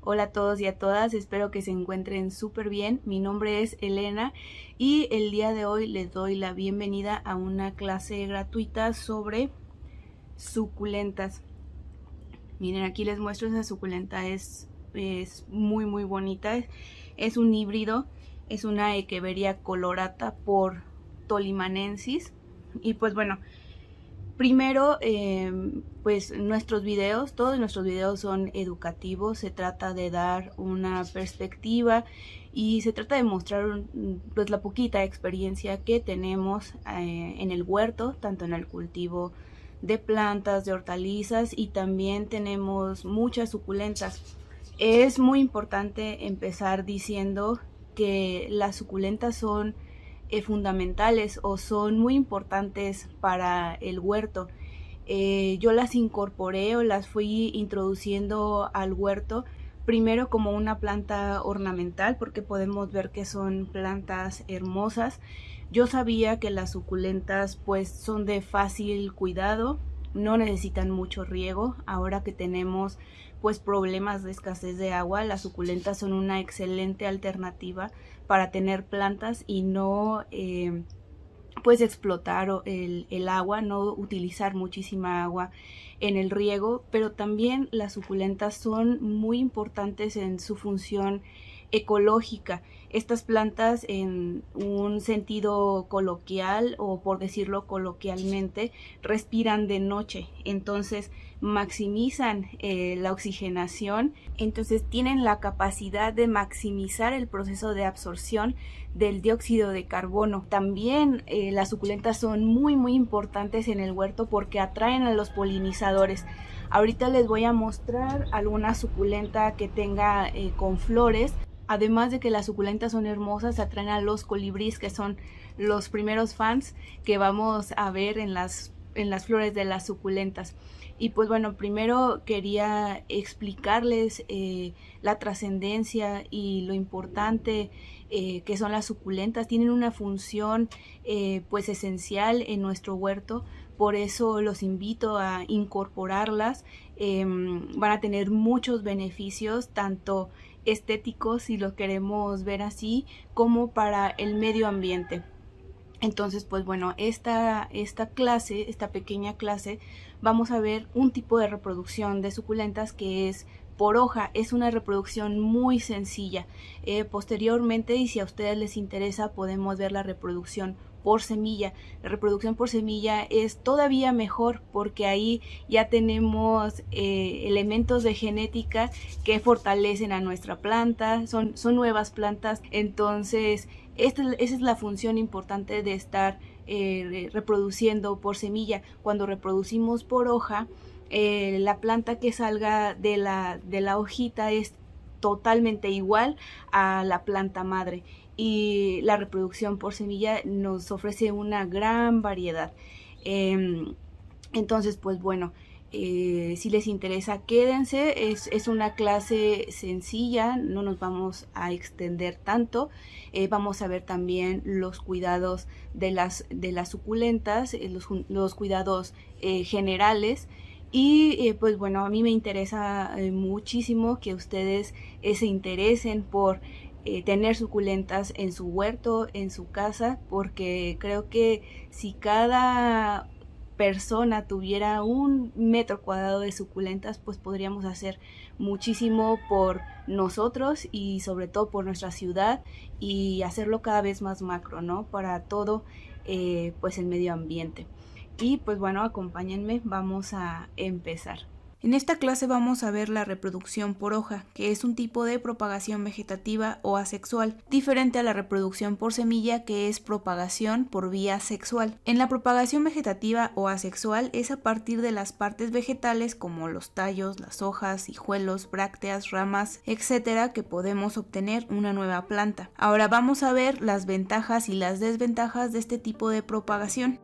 Hola a todos y a todas, espero que se encuentren súper bien. Mi nombre es Elena y el día de hoy les doy la bienvenida a una clase gratuita sobre suculentas. Miren, aquí les muestro esa suculenta, es muy bonita. Es un híbrido, es una Echeveria colorata por tolimanensis. Y pues bueno, primero, pues todos nuestros videos son educativos, se trata de dar una perspectiva y se trata de mostrar pues la poquita experiencia que tenemos en el huerto, tanto en el cultivo de plantas, de hortalizas, y también tenemos muchas suculentas. Es muy importante empezar diciendo que las suculentas son fundamentales o son muy importantes para el huerto. Yo las incorporé o las fui introduciendo al huerto primero como una planta ornamental, porque podemos ver que son plantas hermosas. Yo sabía que las suculentas pues son de fácil cuidado, no necesitan mucho riego. Ahora que tenemos pues problemas de escasez de agua, las suculentas son una excelente alternativa para tener plantas y no pues explotar el agua, no utilizar muchísima agua en el riego. Pero también las suculentas son muy importantes en su función ecológica. Estas plantas, en un sentido coloquial o por decirlo coloquialmente, respiran de noche, entonces maximizan la oxigenación, entonces tienen la capacidad de maximizar el proceso de absorción del dióxido de carbono. También las suculentas son muy importantes en el huerto porque atraen a los polinizadores. Ahorita les voy a mostrar alguna suculenta que tenga con flores. Además de que las suculentas son hermosas, atraen a los colibríes, que son los primeros fans que vamos a ver en las flores de las suculentas. Y pues bueno, primero quería explicarles la trascendencia y lo importante que son las suculentas. Tienen una función pues esencial en nuestro huerto, por eso los invito a incorporarlas. Van a tener muchos beneficios, tanto estéticos, si lo queremos ver así, como para el medio ambiente. Entonces, pues bueno, esta pequeña clase, vamos a ver un tipo de reproducción de suculentas que es por hoja. Es una reproducción muy sencilla. Posteriormente, y si a ustedes les interesa, podemos ver la reproducción por semilla. La reproducción por semilla es todavía mejor porque ahí ya tenemos elementos de genética que fortalecen a nuestra planta, son nuevas plantas. Entonces esa es la función importante de estar reproduciendo por semilla. Cuando reproducimos por hoja, la planta que salga de la hojita es totalmente igual a la planta madre, y la reproducción por semilla nos ofrece una gran variedad. Entonces, pues bueno, si les interesa, quédense. Es una clase sencilla, no nos vamos a extender tanto. Vamos a ver también los cuidados de las suculentas, los cuidados generales. Y pues bueno, a mí me interesa muchísimo que ustedes se interesen por tener suculentas en su huerto, en su casa, porque creo que si cada persona tuviera 1 metro cuadrado de suculentas, pues podríamos hacer muchísimo por nosotros y sobre todo por nuestra ciudad, y hacerlo cada vez más macro, ¿no? Para todo pues el medio ambiente. Y pues bueno, acompáñenme, vamos a empezar. En esta clase vamos a ver la reproducción por hoja, que es un tipo de propagación vegetativa o asexual, diferente a la reproducción por semilla, que es propagación por vía sexual. En la propagación vegetativa o asexual es a partir de las partes vegetales como los tallos, las hojas, hijuelos, brácteas, ramas, etcétera, que podemos obtener una nueva planta. Ahora vamos a ver las ventajas y las desventajas de este tipo de propagación.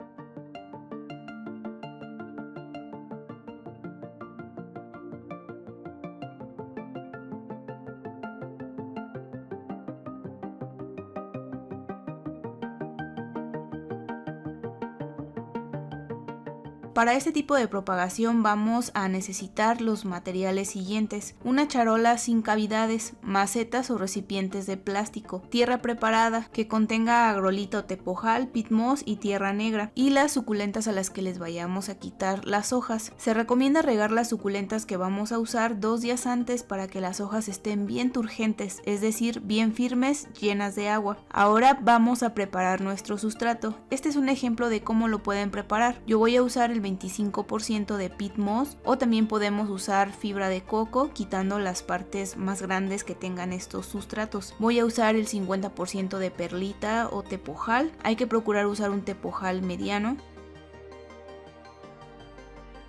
Para este tipo de propagación vamos a necesitar los materiales siguientes: una charola sin cavidades, macetas o recipientes de plástico, tierra preparada que contenga agrolita o tepojal, peat moss y tierra negra, y las suculentas a las que les vayamos a quitar las hojas. Se recomienda regar las suculentas que vamos a usar 2 días antes para que las hojas estén bien turgentes, es decir, bien firmes, llenas de agua. Ahora vamos a preparar nuestro sustrato. Este es un ejemplo de cómo lo pueden preparar. Yo voy a usar el 25% de peat moss, o también podemos usar fibra de coco quitando las partes más grandes que tengan estos sustratos. Voy a usar el 50% de perlita o tepojal. Hay que procurar usar un tepojal mediano,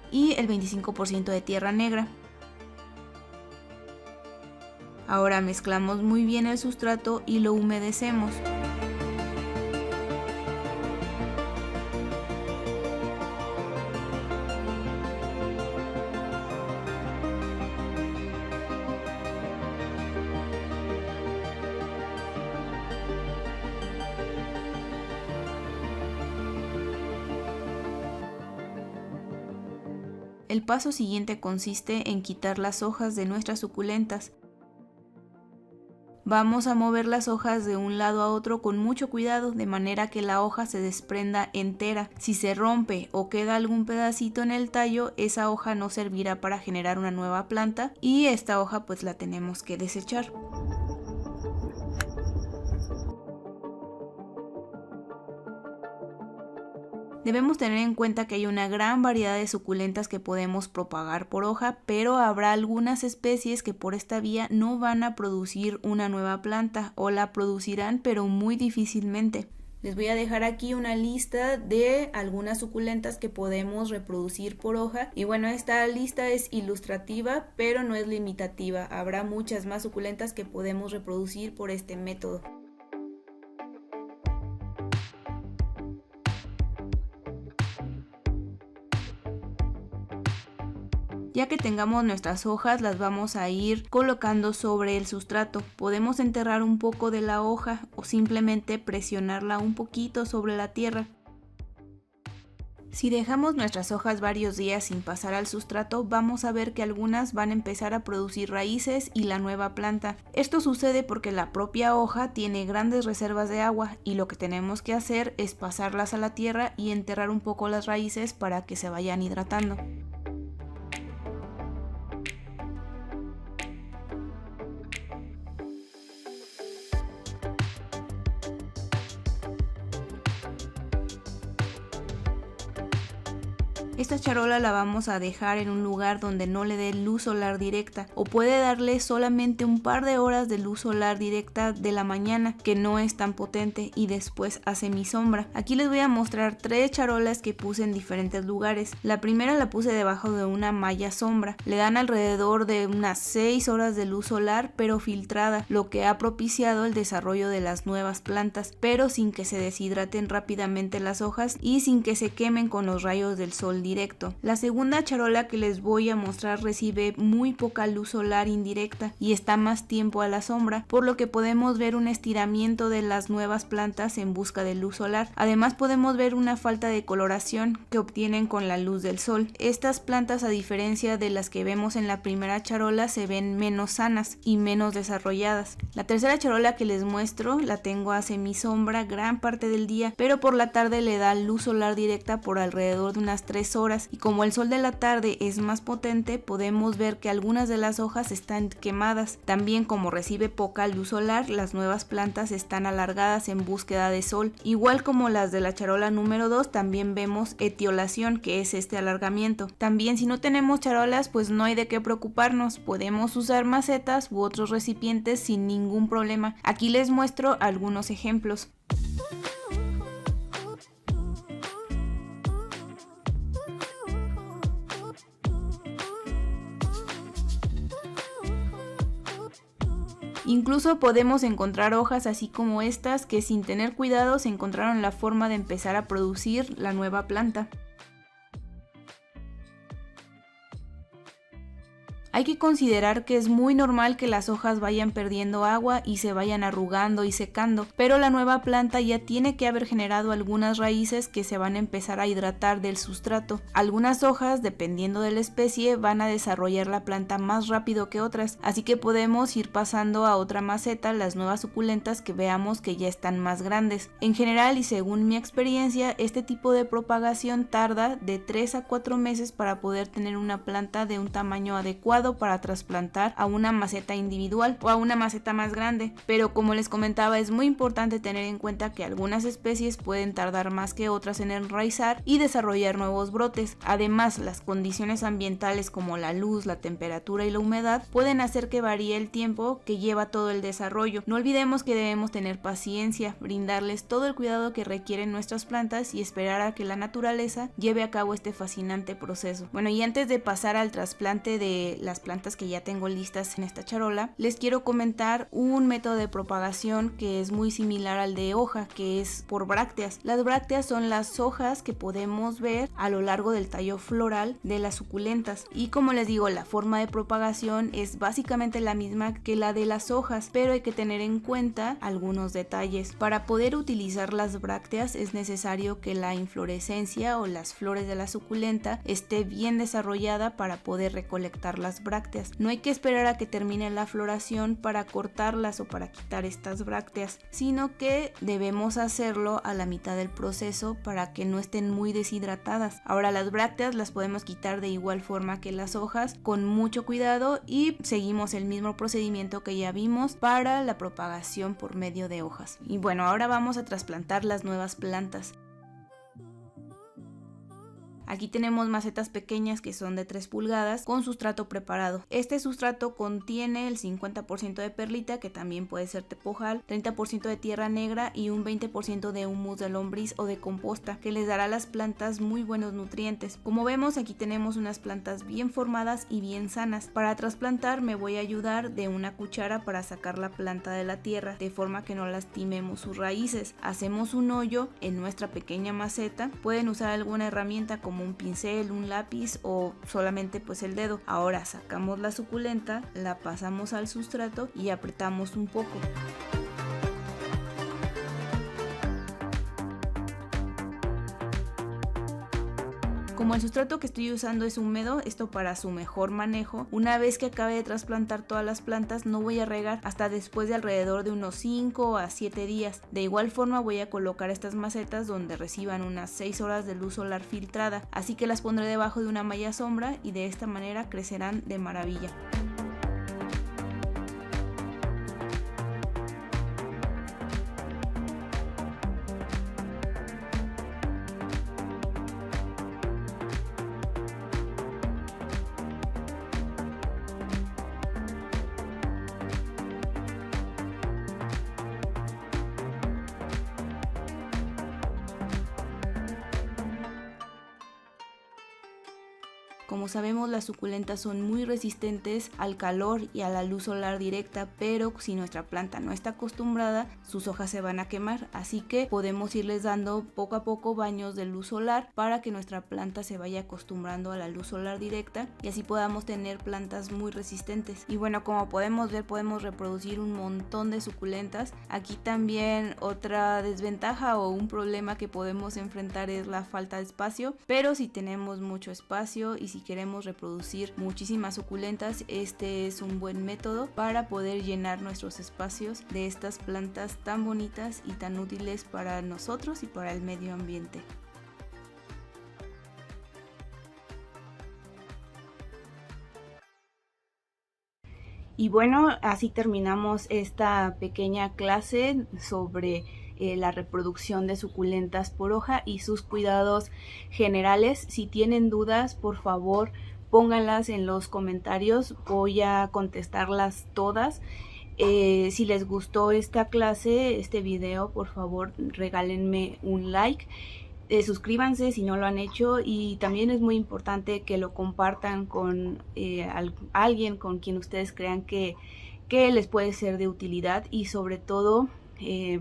y el 25% de tierra negra. Ahora mezclamos muy bien el sustrato y lo humedecemos. El paso siguiente consiste en quitar las hojas de nuestras suculentas. Vamos a mover las hojas de un lado a otro con mucho cuidado, de manera que la hoja se desprenda entera. Si se rompe o queda algún pedacito en el tallo, esa hoja no servirá para generar una nueva planta, y esta hoja pues la tenemos que desechar. Debemos tener en cuenta que hay una gran variedad de suculentas que podemos propagar por hoja, pero habrá algunas especies que por esta vía no van a producir una nueva planta, o la producirán pero muy difícilmente. Les voy a dejar aquí una lista de algunas suculentas que podemos reproducir por hoja, y bueno, esta lista es ilustrativa pero no es limitativa. Habrá muchas más suculentas que podemos reproducir por este método. Ya que tengamos nuestras hojas, las vamos a ir colocando sobre el sustrato. Podemos enterrar un poco de la hoja o simplemente presionarla un poquito sobre la tierra. Si dejamos nuestras hojas varios días sin pasar al sustrato, vamos a ver que algunas van a empezar a producir raíces y la nueva planta. Esto sucede porque la propia hoja tiene grandes reservas de agua, y lo que tenemos que hacer es pasarlas a la tierra y enterrar un poco las raíces para que se vayan hidratando. Esta charola la vamos a dejar en un lugar donde no le dé luz solar directa, o puede darle solamente un par de horas de luz solar directa de la mañana, que no es tan potente, y después a semisombra. Aquí les voy a mostrar 3 charolas que puse en diferentes lugares. La primera la puse debajo de una malla sombra. Le dan alrededor de unas 6 horas de luz solar pero filtrada, lo que ha propiciado el desarrollo de las nuevas plantas, pero sin que se deshidraten rápidamente las hojas y sin que se quemen con los rayos del sol directo. La segunda charola que les voy a mostrar recibe muy poca luz solar indirecta y está más tiempo a la sombra, por lo que podemos ver un estiramiento de las nuevas plantas en busca de luz solar. Además podemos ver una falta de coloración que obtienen con la luz del sol. Estas plantas, a diferencia de las que vemos en la primera charola, se ven menos sanas y menos desarrolladas. La tercera charola que les muestro la tengo a semisombra gran parte del día, pero por la tarde le da luz solar directa por alrededor de unas 3 horas, y como el sol de la tarde es más potente, podemos ver que algunas de las hojas están quemadas. También, como recibe poca luz solar, las nuevas plantas están alargadas en búsqueda de sol. Igual como las de la charola número 2, también vemos etiolación, que es este alargamiento. También, si no tenemos charolas, pues no hay de qué preocuparnos, podemos usar macetas u otros recipientes sin ningún problema. Aquí les muestro algunos ejemplos. Incluso podemos encontrar hojas así como estas que sin tener cuidado se encontraron la forma de empezar a producir la nueva planta. Hay que considerar que es muy normal que las hojas vayan perdiendo agua y se vayan arrugando y secando, pero la nueva planta ya tiene que haber generado algunas raíces que se van a empezar a hidratar del sustrato. Algunas hojas, dependiendo de la especie, van a desarrollar la planta más rápido que otras, así que podemos ir pasando a otra maceta las nuevas suculentas que veamos que ya están más grandes. En general y según mi experiencia, este tipo de propagación tarda de 3 a 4 meses para poder tener una planta de un tamaño adecuado para trasplantar a una maceta individual o a una maceta más grande, pero como les comentaba, es muy importante tener en cuenta que algunas especies pueden tardar más que otras en enraizar y desarrollar nuevos brotes. Además, las condiciones ambientales como la luz, la temperatura y la humedad pueden hacer que varíe el tiempo que lleva todo el desarrollo. No olvidemos que debemos tener paciencia, brindarles todo el cuidado que requieren nuestras plantas y esperar a que la naturaleza lleve a cabo este fascinante proceso. Bueno, y antes de pasar al trasplante de las plantas que ya tengo listas en esta charola, les quiero comentar un método de propagación que es muy similar al de hoja, que es por brácteas. Las brácteas son las hojas que podemos ver a lo largo del tallo floral de las suculentas, y como les digo, la forma de propagación es básicamente la misma que la de las hojas, pero hay que tener en cuenta algunos detalles. Para poder utilizar las brácteas es necesario que la inflorescencia o las flores de la suculenta esté bien desarrollada para poder recolectar las brácteas. No hay que esperar a que termine la floración para cortarlas o para quitar estas brácteas, sino que debemos hacerlo a la mitad del proceso para que no estén muy deshidratadas. Ahora, las brácteas las podemos quitar de igual forma que las hojas, con mucho cuidado, y seguimos el mismo procedimiento que ya vimos para la propagación por medio de hojas. Y bueno, ahora vamos a trasplantar las nuevas plantas. Aquí tenemos macetas pequeñas que son de 3 pulgadas con sustrato preparado. Este sustrato contiene el 50% de perlita, que también puede ser tepojal, 30% de tierra negra y un 20% de humus de lombriz o de composta, que les dará a las plantas muy buenos nutrientes. Como vemos, aquí tenemos unas plantas bien formadas y bien sanas. Para trasplantar me voy a ayudar de una cuchara para sacar la planta de la tierra, de forma que no lastimemos sus raíces. Hacemos un hoyo en nuestra pequeña maceta. Pueden usar alguna herramienta como un pincel, un lápiz o solamente pues el dedo. Ahora sacamos la suculenta, la pasamos al sustrato y apretamos un poco. Como el sustrato que estoy usando es húmedo, esto para su mejor manejo, una vez que acabe de trasplantar todas las plantas no voy a regar hasta después de alrededor de unos 5 a 7 días. De igual forma voy a colocar estas macetas donde reciban unas 6 horas de luz solar filtrada, así que las pondré debajo de una malla sombra y de esta manera crecerán de maravilla. Como sabemos, las suculentas son muy resistentes al calor y a la luz solar directa, pero si nuestra planta no está acostumbrada, sus hojas se van a quemar, así que podemos irles dando poco a poco baños de luz solar para que nuestra planta se vaya acostumbrando a la luz solar directa y así podamos tener plantas muy resistentes. Y bueno, como podemos ver, podemos reproducir un montón de suculentas. Aquí también otra desventaja o un problema que podemos enfrentar es la falta de espacio, pero si tenemos mucho espacio y si queremos reproducir muchísimas suculentas, este es un buen método para poder llenar nuestros espacios de estas plantas tan bonitas y tan útiles para nosotros y para el medio ambiente. Y bueno, así terminamos esta pequeña clase sobre la reproducción de suculentas por hoja y sus cuidados generales. Si tienen dudas, por favor pónganlas en los comentarios, voy a contestarlas todas. Si les gustó esta clase, este video, por favor regálenme un like. Suscríbanse si no lo han hecho, y también es muy importante que lo compartan con alguien con quien ustedes crean que les puede ser de utilidad, y sobre todo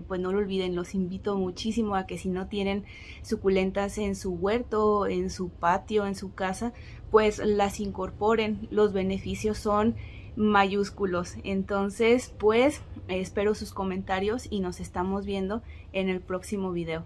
pues no lo olviden, los invito muchísimo a que si no tienen suculentas en su huerto, en su patio, en su casa, pues las incorporen. Los beneficios son mayúsculos. Entonces, pues espero sus comentarios y nos estamos viendo en el próximo video.